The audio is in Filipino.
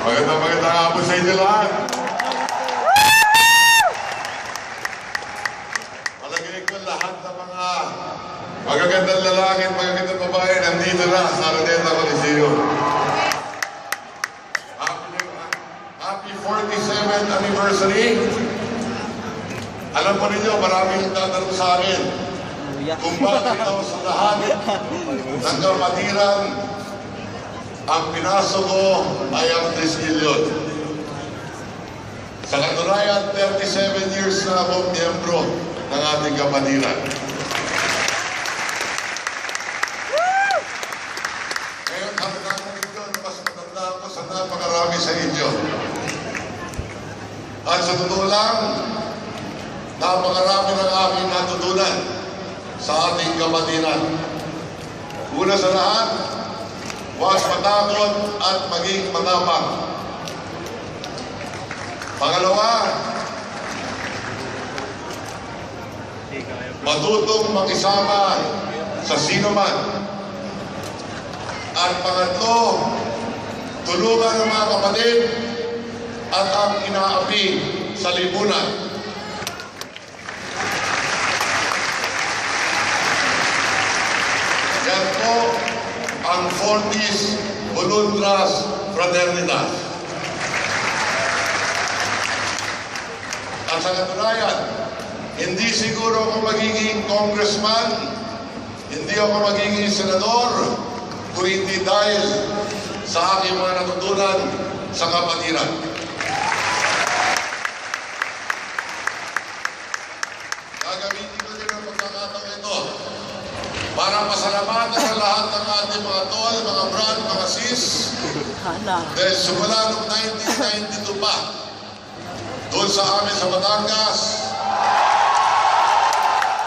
Magandang hapon sa inyo lahat. Palagay ko lahat ng mga magagandang lalaki at magagandang babae nandito na sa Araneta Coliseo. Happy 47th anniversary. Alam po ninyo, maraming nagtatanong sa akin kung bakit daw sa lahat ng kapatiran ang pinasok ko ay ang 3 million. Sa katunayan, 37 years na akong miyembro ng ating kapatiran. Ngayon, ang nakakamit ko na mas matanda ako sa napakarami sa inyo. At sa totoo lang, napakarami ng aking natutunan sa ating kapatiran. Una sa lahat, huwag matakot at maging matapang. Pangalawa, matutong makisama sa sino man. At pangatlo, tulungan ang mga kapatid at ang inaapi sa lipunan. Yan po ang Fortis Voluntas Fraternitas. At sa katunayan, hindi siguro ako magiging congressman, hindi ako magiging senador, kung hindi dahil sa aking mga natutunan sa kapatiran. Gagamitin ko din ang pagkakataon ito para pasalamatan ang lahat ng ating mga tol, mga brad, mga sis. Dahil simula noong 1992 pa, doon sa amin sa Batangas,